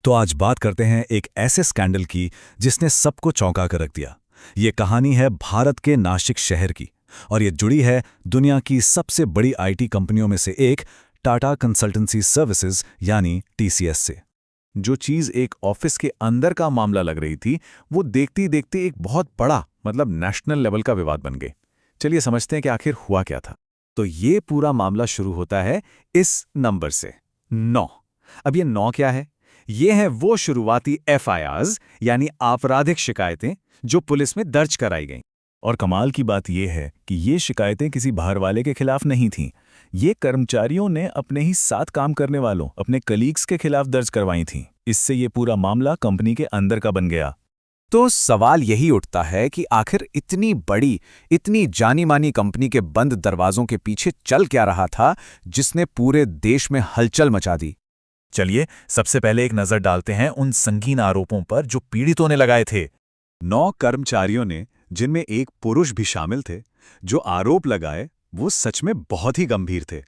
तो आज बात करते हैं एक ऐसे स्कैंडल की जिसने सबको चौंका कर रख दिया। ये कहानी है भारत के नासिक शहर की और ये जुड़ी है दुनिया की सबसे बड़ी आईटी कंपनियों में से एक टाटा कंसल्टेंसी सर्विसेज यानी टीसीएस से। जो चीज़ एक ऑफिस के अंदर का मामला लग रही थी वो देखते ही देखते एक बहुत बड़ा नेशनल लेवल का विवाद बन गई। चलिए समझते हैं कि आखिर हुआ क्या था। तो ये पूरा मामला शुरू होता है इस नंबर से 9। अब ये 9 क्या है? ये हैं वो शुरुआती एफआईआर्स यानी आपराधिक शिकायतें जो पुलिस में दर्ज कराई गईं। और कमाल की बात यह है कि ये शिकायतें किसी बाहर वाले के खिलाफ नहीं थीं। ये कर्मचारियों ने अपने ही साथ काम करने वालों, अपने कलीग्स के खिलाफ दर्ज करवाई थीं। इससे ये पूरा मामला कंपनी के अंदर का बन गया। तो सवाल यही उठता है कि आखिर इतनी बड़ी, इतनी जानी-मानी कंपनी के बंद दरवाजों के पीछे चल क्या रहा था जिसने पूरे देश में हलचल मचा दी। चलिए सबसे पहले एक नजर डालते हैं उन संगीन आरोपों पर जो पीड़ितों ने लगाए थे। 9 कर्मचारियों ने, जिनमें एक पुरुष भी शामिल थे, जो आरोप लगाए वो सच में बहुत ही गंभीर थे।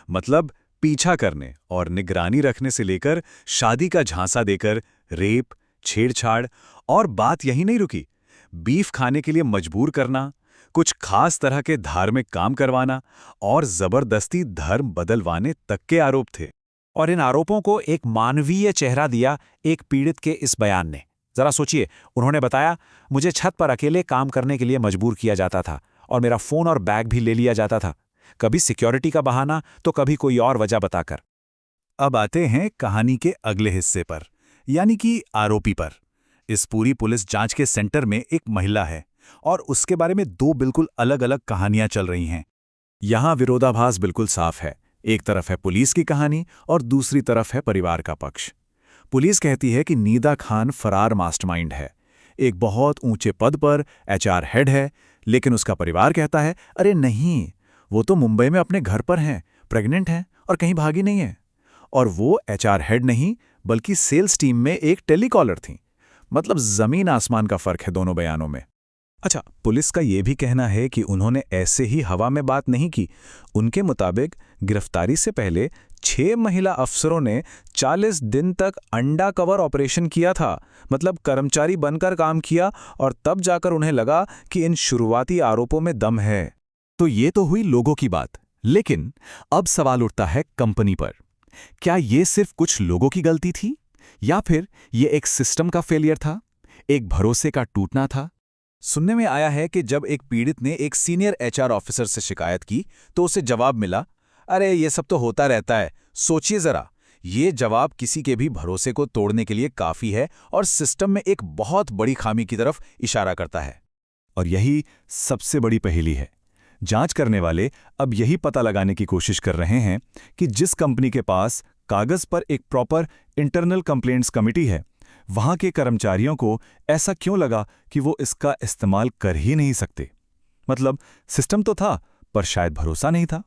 मतलब पीछा करने और निगरानी रखने से लेकर शादी का झांसा देकर रेप, छेड़छाड़, और बात यही नहीं रुकी, बीफ खाने के लिए मजबूर करना, कुछ खास तरह के धार्मिक काम करवाना और जबरदस्ती धर्म बदलवाने तक के आरोप थे। और इन आरोपों को एक मानवीय चेहरा दिया एक पीड़ित के इस बयान ने। जरा सोचिए, उन्होंने बताया, मुझे छत पर अकेले काम करने के लिए मजबूर किया जाता था और मेरा फोन और बैग भी ले लिया जाता था, कभी सिक्योरिटी का बहाना तो कभी कोई और वजह बताकर। अब आते हैं कहानी के अगले हिस्से पर, यानी कि आरोपी पर। इस पूरी पुलिस जांच के सेंटर में एक महिला है और उसके बारे में 2 बिल्कुल अलग अलग कहानियां चल रही हैं। यहां विरोधाभास बिल्कुल साफ है। एक तरफ है पुलिस की कहानी और दूसरी तरफ है परिवार का पक्ष। पुलिस कहती है कि नीदा खान फरार मास्टरमाइंड है, एक बहुत ऊंचे पद पर एचआर हेड है, लेकिन उसका परिवार कहता है, अरे नहीं, वो तो मुंबई में अपने घर पर हैं, प्रेग्नेंट हैं और कहीं भागी नहीं है। और वो एचआर हेड नहीं बल्कि सेल्स टीम में एक टेलीकॉलर थी। मतलब जमीन आसमान का फर्क है दोनों बयानों में। अच्छा, पुलिस का यह भी कहना है कि उन्होंने ऐसे ही हवा में बात नहीं की। उनके मुताबिक गिरफ्तारी से पहले 6 महिला अफसरों ने 40 दिन तक अंडा कवर ऑपरेशन किया था। मतलब कर्मचारी बनकर काम किया और तब जाकर उन्हें लगा कि इन शुरुआती आरोपों में दम है। तो ये तो हुई लोगों की बात, लेकिन अब सवाल उठता है कंपनी पर। क्या ये सिर्फ कुछ लोगों की गलती थी या फिर ये एक सिस्टम का फेलियर था, एक भरोसे का टूटना था? सुनने में आया है कि जब एक पीड़ित ने एक सीनियर एचआर ऑफिसर से शिकायत की तो उसे जवाब मिला, अरे ये सब तो होता रहता है। सोचिए जरा, ये जवाब किसी के भी भरोसे को तोड़ने के लिए काफी है और सिस्टम में एक बहुत बड़ी खामी की तरफ इशारा करता है। और यही सबसे बड़ी पहेली है। जांच करने वाले अब यही पता लगाने की कोशिश कर रहे हैं कि जिस कंपनी के पास कागज पर एक प्रॉपर इंटरनल कंप्लेंट्स कमिटी है, वहां के कर्मचारियों को ऐसा क्यों लगा कि वो इसका इस्तेमाल कर ही नहीं सकते। मतलब सिस्टम तो था पर शायद भरोसा नहीं था।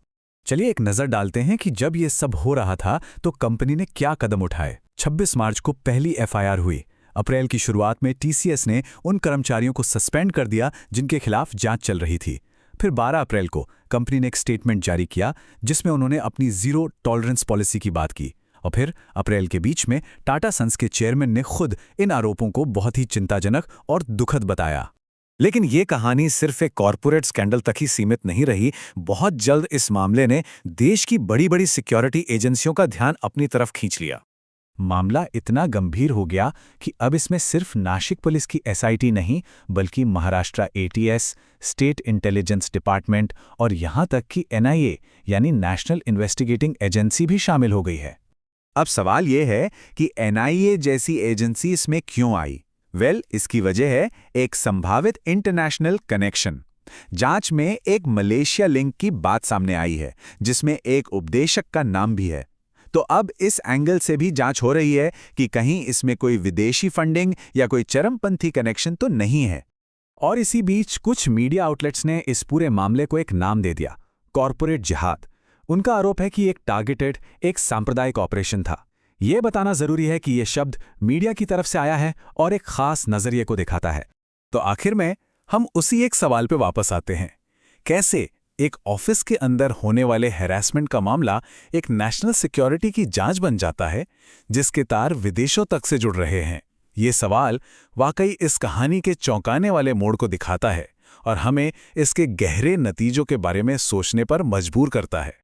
चलिए एक नजर डालते हैं कि जब ये सब हो रहा था तो कंपनी ने क्या कदम उठाए। 26 मार्च को पहली एफआईआर हुई। अप्रैल की शुरुआत में टीसीएस ने उन कर्मचारियों को सस्पेंड कर दिया जिनके खिलाफ जांच चल रही थी। फिर 12 अप्रैल को कंपनी ने एक स्टेटमेंट जारी किया जिसमें उन्होंने अपनी जीरो टॉलरेंस पॉलिसी की बात की। और फिर अप्रैल के बीच में टाटा सन्स के चेयरमैन ने खुद इन आरोपों को बहुत ही चिंताजनक और दुखद बताया। लेकिन ये कहानी सिर्फ एक कॉरपोरेट स्कैंडल तक ही सीमित नहीं रही। बहुत जल्द इस मामले ने देश की बड़ी-बड़ी सिक्योरिटी एजेंसियों का ध्यान अपनी तरफ खींच लिया। मामला इतना गंभीर हो गया कि अब इसमें सिर्फ नासिक पुलिस की एसआईटी नहीं बल्कि Maharashtra ATS, state intelligence department और यहां तक कि एनआईए यानी नेशनल इन्वेस्टिगेटिंग एजेंसी भी शामिल हो गई है। अब सवाल यह है कि एनआईए जैसी एजेंसी इसमें क्यों आई? इसकी वजह है एक संभावित इंटरनेशनल कनेक्शन। जांच में एक मलेशिया लिंक की बात सामने आई है जिसमें एक उपदेशक का नाम भी है। तो अब इस एंगल से भी जांच हो रही है कि कहीं इसमें कोई विदेशी फंडिंग या कोई चरमपंथी कनेक्शन तो नहीं है। और इसी बीच कुछ मीडिया आउटलेट्स ने इस पूरे मामले को एक नाम दे दिया, कॉरपोरेट जिहाद। उनका आरोप है कि एक टारगेटेड, एक सांप्रदायिक ऑपरेशन था। यह बताना जरूरी है कि यह शब्द मीडिया की तरफ से आया है और एक खास नजरिए को दिखाता है। तो आखिर में हम उसी एक सवाल पे वापस आते हैं, कैसे एक ऑफिस के अंदर होने वाले हैरेसमेंट का मामला एक नेशनल सिक्योरिटी की जांच बन जाता है, जिसके तार विदेशों तक से जुड़ रहे हैं। ये सवाल वाकई इस कहानी के चौंकाने वाले मोड़ को दिखाता है और हमें इसके गहरे नतीजों के बारे में सोचने पर मजबूर करता है।